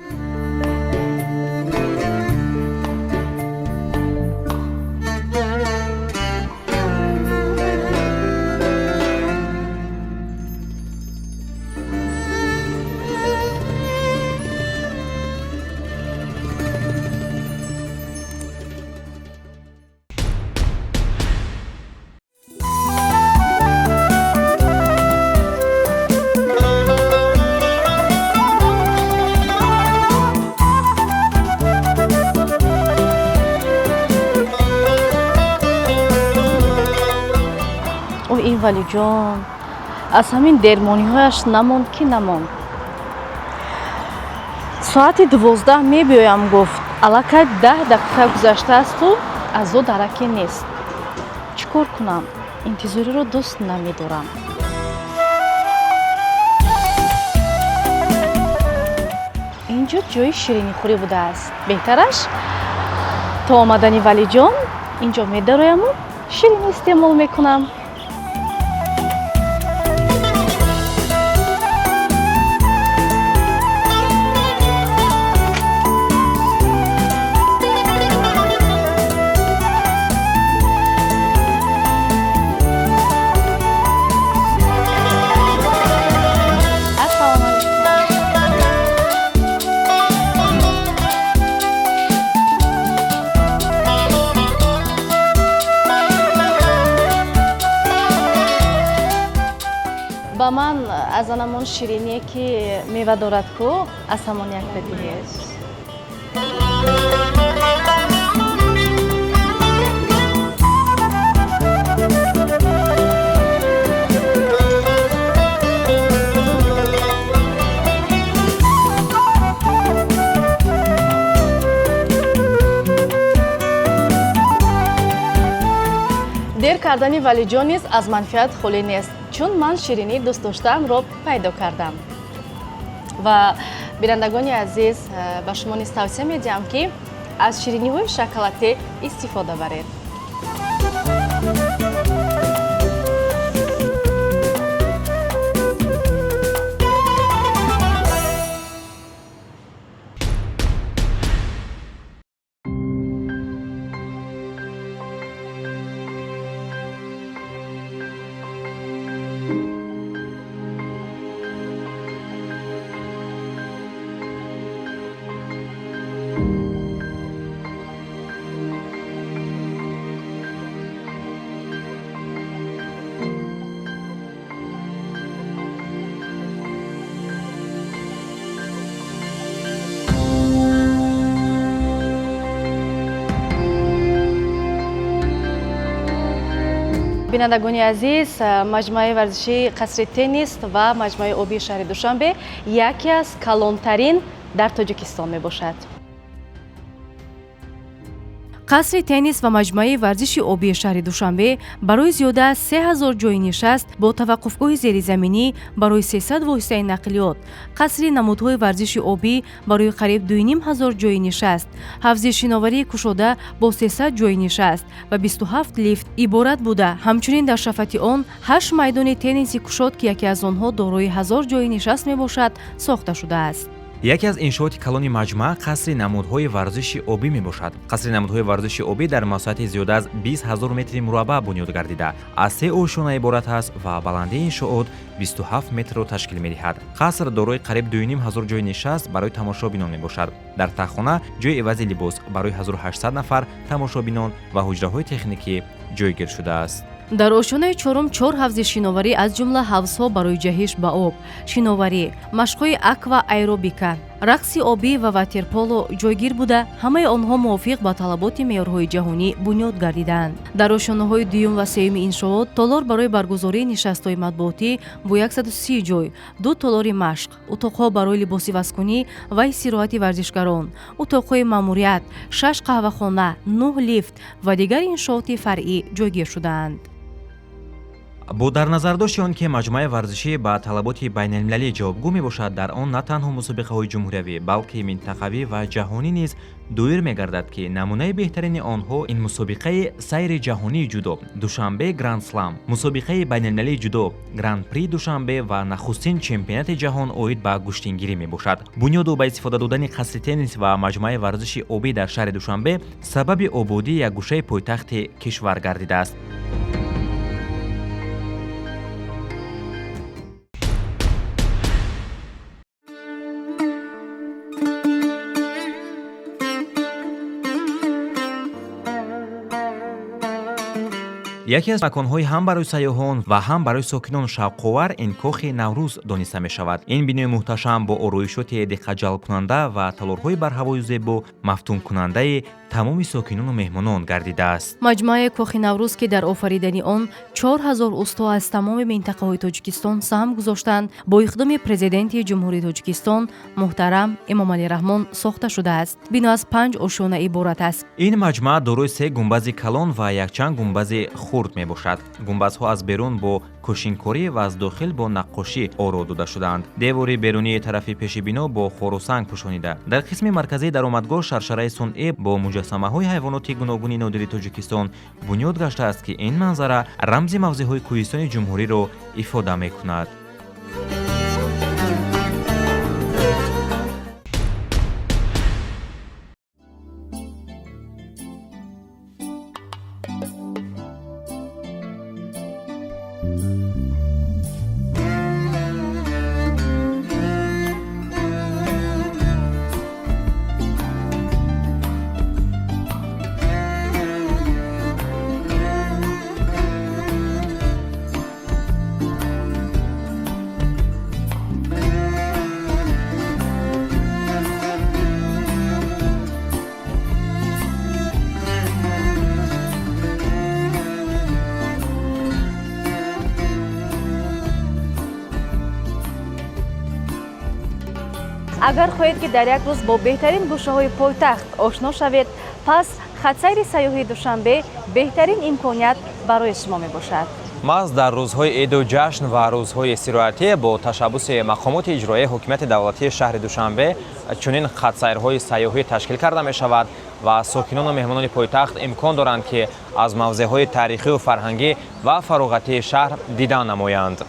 ин валиҷон аз ҳамин дермониҳояш намонд ки намонд. соати 12 мебиёям гуфт. аллакай 10 дақиқа гузаштаасту аз о дараке нест. чӣ кор кунам? интизориро дӯст намедорам. инҷо ҷои ширинихӯрӣ будааст. беҳтараш то омадани валиҷон инҷо медарояму ширинӣ истеъмол мекунам. ба ман аз анамон шириние ки мева дорад ку аз ҳамон як бедиҳед. дер кардани валиҷон низ аз манфиат холӣ нест, чун ман ширинӣ дӯстдоштаамро пайдо кардам. ва бинандагони азиз, ба шумо низ тавсия медиҳам ки аз шириниҳои шоколадӣ истифода баред. бинандагони азиз, маҷмӯаи варзиши қасри теннис ва маҷмӯаи обии шаҳри Душанбе яке аз калонтарин дар Тоҷикистон мебошад. қасри теннис ва маҷмӯаи варзиши обии шаҳри Душанбе барои зиёда аз 3000 ҷойи нишаст бо таваққуфгоҳи зеризаминӣ барои 300 воситаи нақлиёт, қасри намудҳои варзиши обӣ барои қариб 2500 ҷойи нишаст, ҳавзи шиноварии кушода бо 300 ҷойи нишаст ва 27 лифт иборат буда, ҳамчунин дар шафати он 8 майдони тенниси кушод ки яке аз онҳо дорои 1000 ҷойи нишаст мебошад, сохта шудааст. яке аз иншооти калони маҷмӯа қасри намудҳои варзиши обӣ мебошад. Қасри намудҳои варзиши обӣ дар масоҳати зиёда аз 20 000 метри мураббаъ бунёд гардида, аз 3 ошона иборат аст ва баландии иншоот 27 метрро ташкил медиҳад. қаср дорои қариб 2500 ҷойи нишаст барои тамошобинон мебошад. дар таххона ҷойи эвази либос барои 1800 нафар тамошобинон ва ҳуҷраҳои техникӣ ҷойгир шудааст. дар ошонаи чорум 4 ҳавзи шиноварӣ аз ҷумла ҳавзҳо барои ҷаҳиш ба об, шиноварӣ, машқҳои аква аэробика, рақси обӣ ва ватерполо ҷойгир буда, ҳамаи онҳо мувофиқ ба талаботи меъёрҳои ҷаҳонӣ бунёд гардиданд. дар ошонаҳои дуюм ва сеюми иншоот толор барои баргузории нишастҳои матбуотӣ бо 130 ҷой, 2 толори машқ, утоқҳо барои либоси васкунӣ ва истироҳати варзишгарон, утоқҳои маъмурият, 6 қаҳвахона, 9 лифт ва дигар иншооти фаръӣ ҷойгир шудаанд. бо дар назардошти он ки маҷмӯаи варзишӣ ба талаботи байналмилалӣ ҷавобгӯ мебошад, дар он на танҳо мусобиқаҳои ҷумҳуриявӣ, балки минтақавӣ ва ҷаҳонӣ низ дуир мегардад ки намунаи беҳтарини онҳо ин мусобиқаи сайри ҷаҳонии ҷудо, Душанбе Гранд Слам, мусобиқаи байналмилалии ҷудо, Гранд При Душанбе ва нахустин чемпионати ҷаҳон оид ба гӯштингирӣ мебошад. Бунёду ба истифода додани қасри теннис ва маҷмӯаи варзиши обӣ дар шаҳри Душанбе сабаби ободии якгӯшаи пойтахти кишвар гардидааст. яке аз маконҳои ҳам барои сайёҳон ва ҳам барои сокинон шавқовар ин кохи Наврӯз дониста мешавад. ин бинои муҳташам бо ороишоти диққатҷалбкунанда ва талорҳои барҳавою зебо мафтункунандаи тамоми сокинону меҳмонон гардидааст. маҷмӯаи кохи Наврӯз ки дар офаридани он 4000 усто аз тамоми минтақаҳои Тоҷикистон саҳм гузоштанд, бо иқдоми президенти ҷумҳурии Тоҷикистон муҳтарам Эмомалӣ Раҳмон сохта шудааст. бино аз 5 ошона иборат аст. ин маҷмӯа дорои 3 гумбази калон ва якчанд гумбази хурд мебошад. гумбазҳо аз берун бо кӯшинкорӣ ва аз дохил бо наққошӣ оро дода шудаанд. девори берунии тарафи пеши бино бо хорусанг пӯшонида. дар қисми марказии даромадгоҳ шаршараи сунъӣ бо муҷассамаҳои ҳайвоноти гуногуни нодири Тоҷикистон бунёд гаштааст ки ин манзара рамзи мавзеъҳои кӯҳистони ҷумҳуриро ифода мекунад. агар хоҳед ки дар як рӯз бо беҳтарин гӯшаҳои пойтахт ошно шавед, пас хатсайри сайёҳии душанбе беҳтарин имконият барои шумо мебошад. маҳз дар рӯзҳои эду ҷашн ва рӯзҳои истироҳатӣ бо ташаббуси мақомоти иҷроии ҳокимияти давлатии шаҳри Душанбе чунин хатсайрҳои сайёҳӣ ташкил карда мешавад ва сокинону меҳмонони пойтахт имкон доранд ки аз мавзеъҳои таърихиву фарҳангӣ ва фароғатии шаҳр дидан намоянд.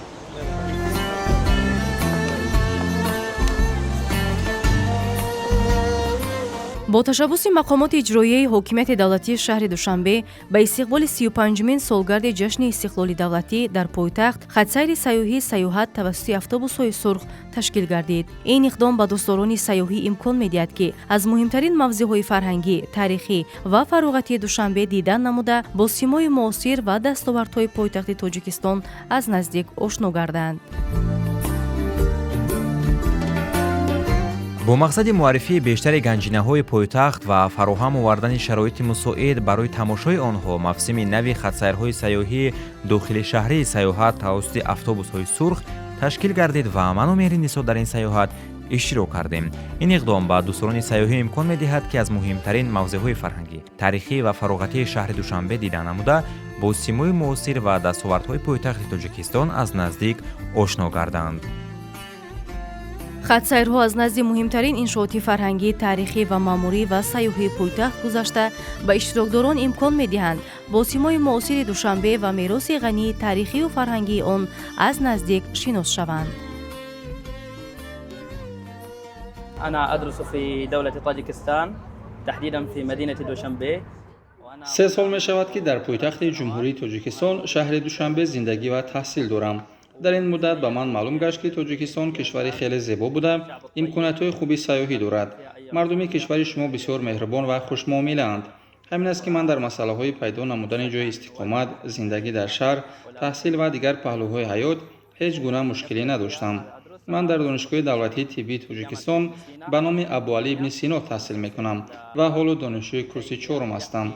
бо ташаббуси мақомоти иҷроияи ҳокимияти давлатии шаҳри Душанбе ба истиқболи 35-мин солгарди ҷашни истиқлоли давлатӣ дар пойтахт хатсайри сайёҳӣ сайёҳат тавассути автобусҳои сурх ташкил гардид. ин иқдом ба дӯстдорони сайёҳӣ имкон медиҳад ки аз муҳимтарин мавзеъҳои фарҳангӣ, таърихӣ ва фароғатии Душанбе дидан намуда бо симои муосир ва дастовардҳои пойтахти Тоҷикистон аз наздик ошно гарданд. бо мақсади муаррифии бештари ганҷинаҳои пойтахт ва фароҳам овардани шароити мусоид барои тамошои онҳо мавсими нави хатсайрҳои сайёҳии дохилишаҳрии сайёҳат тавассути автобусҳои сурх ташкил гардид ва ману меҳри нисо дар ин сайёҳат иштирок кардем. ин иқдом ба дӯстдорони сайёҳӣ имкон медиҳад ки аз муҳимтарин мавзеъҳои фарҳангӣ, таърихӣ ва фароғатии шаҳри Душанбе дидан намуда бо симои муосир ва дастовардҳои пойтахти Тоҷикистон аз наздик ошно гарданд. хатсайрҳо аз назди муҳимтарин иншооти фарҳангӣ, таърихӣ ва маъмурӣ ва сайёҳии пойтахт гузашта ба иштирокдорон имкон медиҳанд бо симои муосири Душанбе ва мероси ғании таърихиву фарҳангии он аз наздик шинос шаванд. أنا أدرس في دولة طاجكستان تحديدا في مدينة دوشنبه. 3 سال мешавад ки дар пойтахти ҷумҳурии Тоҷикистон шаҳри Душанбе зиндагӣ ва таҳсил дорам. дар ин муддат ба ман маълум гашт ки Тоҷикистон кишвари хеле зебо буда имкониятҳои хуби сайёҳӣ дорад. мардуми кишвари шумо бисёр меҳрубон ва хушмуомилаанд. ҳамин аст ки ман дар масъалаҳои пайдо намудани ҷои истиқомат, зиндагӣ дар шаҳр, таҳсил ва дигар паҳлӯҳои ҳаёт ҳеҷ гуна мушкилӣ надоштам. ман дар донишгоҳи давлатии тиббии Тоҷикистон ба номи Абу Али ибни Сино таҳсил мекунам ва ҳоло донишҷӯи курси 4 ҳастам.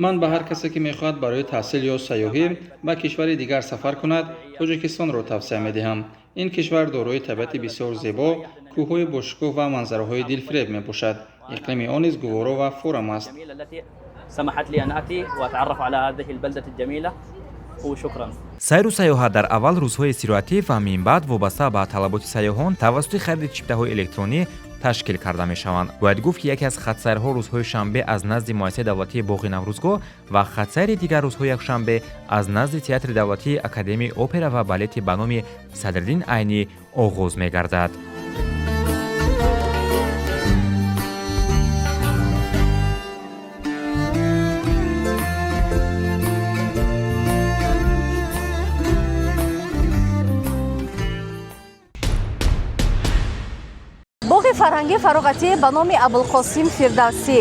ман ба ҳар касе ки мехоҳад барои таҳсил ё сайёҳӣ ба кишвари дигар сафар кунад, Тоҷикистонро тавсия медиҳам. ин кишвар дорои табиати бисёр зебо, кӯҳҳои бошукӯҳ ва манзараҳои дилфиреб мебошад. иқлими он низ гуворо ва фурам аст. سمحت لي أن أتي وأتعرف على هذه البلدة الجميلة وشكرا. сайру сайёҳат дар аввал рӯзҳои истироҳатӣ ва минбаъд вобаста ба талаботи сайёҳон тавассути хариди чиптаҳои электронӣ ташкил карда мешаванд. бояд гуфт ки яке аз хатсайрҳо рӯзҳои шанбе аз назди муассисаи давлатии боғи наврӯзгоҳ ва хатсайри дигар рӯзҳои якшанбе аз назди театри давлатии академияи опера ва балети ба номи Садриддин Айнӣ оғоз мегардад. боғи фарҳангӣ фароғатӣ ба номи Абулқосим Фирдавсӣ,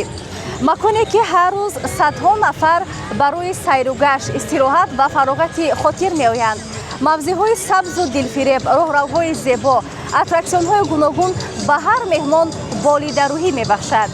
маконе ки ҳар рӯз садҳо нафар барои сайругашт, истироҳат ва фароғати хотир меоянд. мавзеъҳои сабзу дилфиреб, роҳравҳои зебо, аттраксионҳои гуногун ба ҳар меҳмон болидарӯҳӣ мебахшад.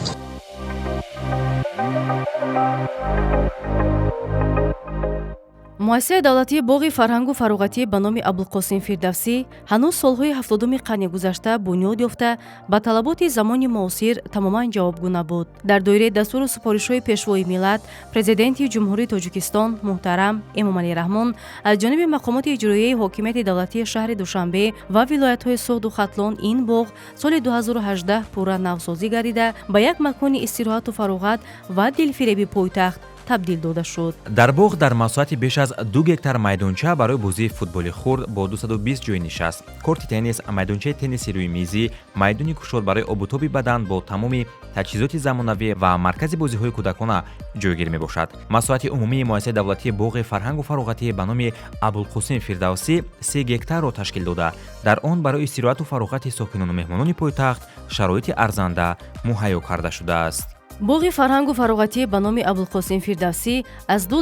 муассисаи давлатии боғи фарҳангу фароғатӣ ба номи Абулқосим Фирдавсӣ ҳанӯз солҳои 70-уми қарни гузашта бунёд ёфта ба талаботи замони муосир тамоман ҷавобгӯ набуд. дар доираи дастуру супоришҳои пешвои миллат, президенти ҷумҳурии Тоҷикистон муҳтарам Эмомалӣ Раҳмон аз ҷониби мақомоти иҷроияи ҳокимияти давлатии шаҳри Душанбе ва вилоятҳои Суғду Хатлон ин боғ соли 2018 пурра навсозӣ гардида ба як макони истироҳату фароғат ва дилфиреби пойтахт табдил дода шуд. дар боғ дар масоҳати беш аз 2 гектар майдонча барои бозии футболи хурд бо 220 ҷои нишаст, корти теннис, майдончаи тенниси рӯи мизӣ, майдони кушод барои обутоби бадан бо тамоми таҷҳизоти замонавӣ ва маркази бозиҳои кӯдакона ҷойгир мебошад. масоҳати умумии муассисаи давлатии боғи фарҳангу фароғатӣ ба номи Абулқосим Фирдавсӣ 3 гектарро ташкил дода, дар он барои истироҳату фароғати сокинону меҳмонони пойтахт шароити арзанда муҳайё карда шудааст. боғи фарҳангу фароғатӣ ба номи Абулқосим Фирдавсӣ аз ду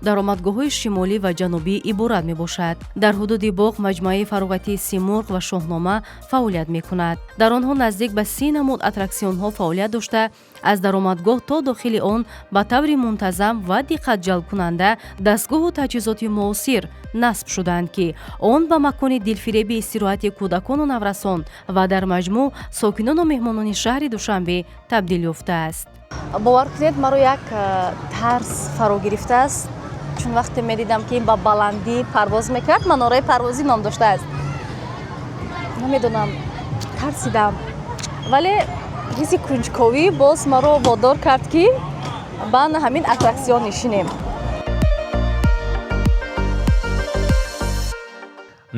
даромадгоҳҳои шимолӣ ва ҷанубӣ иборат мебошад. дар ҳудуди боғ маҷмӯаи фароғатии Симурғ ва Шоҳнома фаъолият мекунад. дар онҳо наздик ба 30 намуд аттраксионҳо фаъолият дошта, аз даромадгоҳ то дохили он ба таври мунтазам ва диққатҷалбкунанда дастгоҳу таҷҳизоти муосир насб шуданд, ки он ба макони дилфиреби истироҳати кӯдакону наврасон ва дар маҷмӯъ сокинону меҳмонони шаҳри Душанбе табдил ёфтааст. бовар кунед маро як тарс фаро гирифтааст, чун вақте медидам ки ин ба баландӣ парвоз мекард, манораи парвозӣ ном доштааст. намедонам, тарсидам, вале ҳисси кунҷковӣ боз маро водор кард ки ба ҳамин аттраксион нишинем.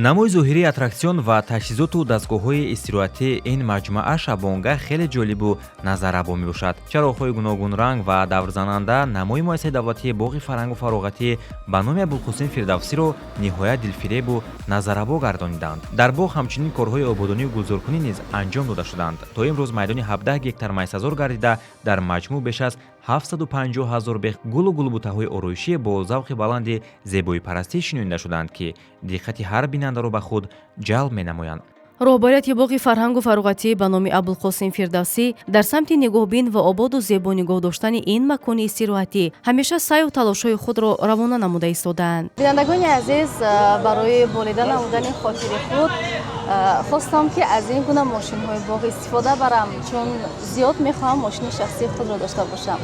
намои зоҳирии аттраксион ва таҷҳизоту дастгоҳҳои истироҳатии ин маҷмӯа шабонгаҳ хеле ҷолибу назаррабо мебошад. чароғҳои гуногун ранг ва даврзананда намои муассисаи давлатии боғи фарҳангу фароғатӣ ба номи Абулқосим Фирдавсиро ниҳоят дилфиребу назаррабо гардониданд. дар боғ ҳамчунин корҳои ободонию гулзоркунӣ низ анҷом дода шуданд. то имрӯз майдони 17 гектар майсазор гардида дар маҷмӯъ беш аз 750 000 бех гулу гулбутаҳои ороишӣ бо завқи баланди зебоипарастӣ шинонида шуданд, ки диққати ҳар бинандаро ба худ ҷалб менамоянд. роҳбарияти боғи фарҳангу фароғатӣ ба номи Абулқосим Фирдавсӣ дар самти нигоҳбин ва ободу зебо нигоҳ доштани ин макони истироҳатӣ ҳамеша саъю талошҳои худро равона намуда истодаанд. бинандагони азиз, барои болида намудани хотири худ хостам ки аз ин гуна мошинҳои боғ истифода барам, чун зиёд мехоҳам мошини шахсии худро дошта бошам.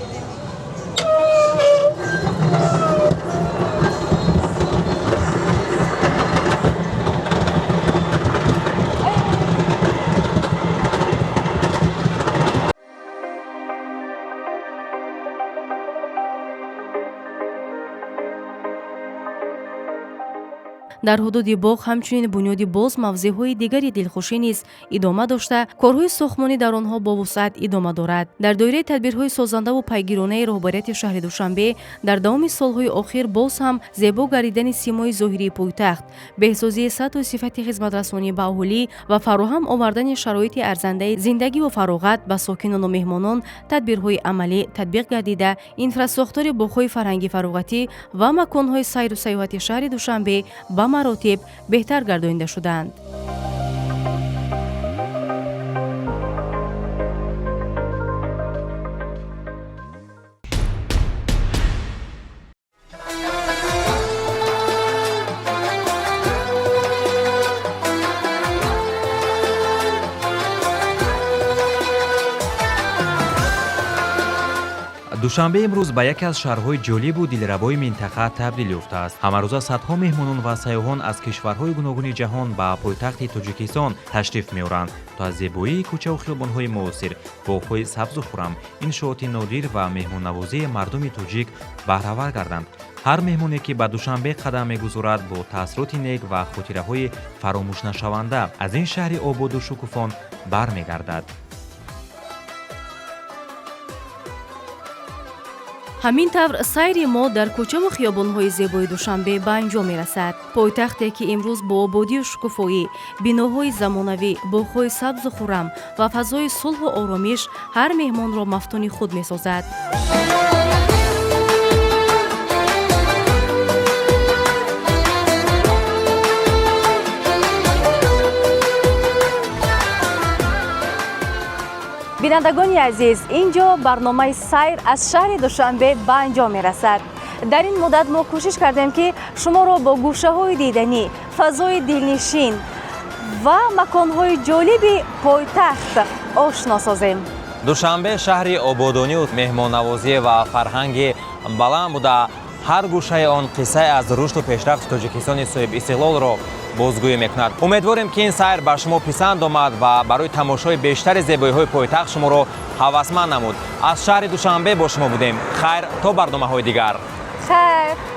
дар ҳудуди боғ ҳамчунин бунёди боз мавзеъҳои дигари дилхушӣ низ идома дошта, корҳои сохтмонӣ дар онҳо бо вусъат идома дорад. дар доираи тадбирҳои созандаву пайгиронаи роҳбарияти шаҳри Душанбе дар давоми солҳои охир боз ҳам зебо гардидани симои зоҳирии пойтахт, беҳсозии сатҳу сифати хизматрасонӣ ба аҳолӣ ва фароҳам овардани шароити арзандаи зиндагиву фароғат ба сокинону меҳмонон тадбирҳои амалӣ татбиқ гардида, инфрасохтори боғҳои фарҳангӣ фароғатӣ ва маконҳои сайру сайёҳати шаҳри Душанбе ба маротиб беҳтар гардонида шуданд. душанбе имрӯз ба яке аз шаҳрҳои ҷолибу дилрабои минтақа табдил ёфтааст. ҳамарӯза садҳо меҳмонон ва сайёҳон аз кишварҳои гуногуни ҷаҳон ба пойтахти Тоҷикистон ташриф меоранд, то аз зебоии кӯчаву хиёбонҳои муосир, боғҳои сабзу хурам, иншооти нодир ва меҳмоннавозии мардуми тоҷик баҳравар гарданд. ҳар меҳмоне ки ба Душанбе қадам мегузорад, бо таъссуроти нек ва хотираҳои фаромӯшнашаванда аз ин шаҳри ободу шукуфон бармегардад. ҳамин тавр сайри мо дар кӯчаву хиёбонҳои зебои Душанбе ба анҷом мерасад. пойтахте ки имрӯз бо ободию шукуфоӣ, биноҳои замонавӣ, боғҳои сабзу хурам ва фазои сулҳу оромиш ҳар меҳмонро мафтуни худ месозад. бинандагони азиз, инҷо барномаи сайр аз шаҳри Душанбе ба анҷом мерасад. дар ин муддат мо кӯшиш кардем ки шуморо бо гӯшаҳои диданӣ, фазои дилнишин ва маконҳои ҷолиби пойтахт ошно созем. душанбе шаҳри ободонию меҳмоннавозӣ ва фарҳанги баланд буда, ҳар гӯшаи он қиссае аз рушду пешрафти Тоҷикистони соҳибистиқлолро бозгӯӣ мекунад. умедворем ки ин сайр ба шумо писанд омад ва барои тамошои бештари зебоиҳои пойтахт шуморо ҳавасманд намуд. аз шаҳри Душанбе бо шумо будем. хайр, то барномаҳои дигар. хайр.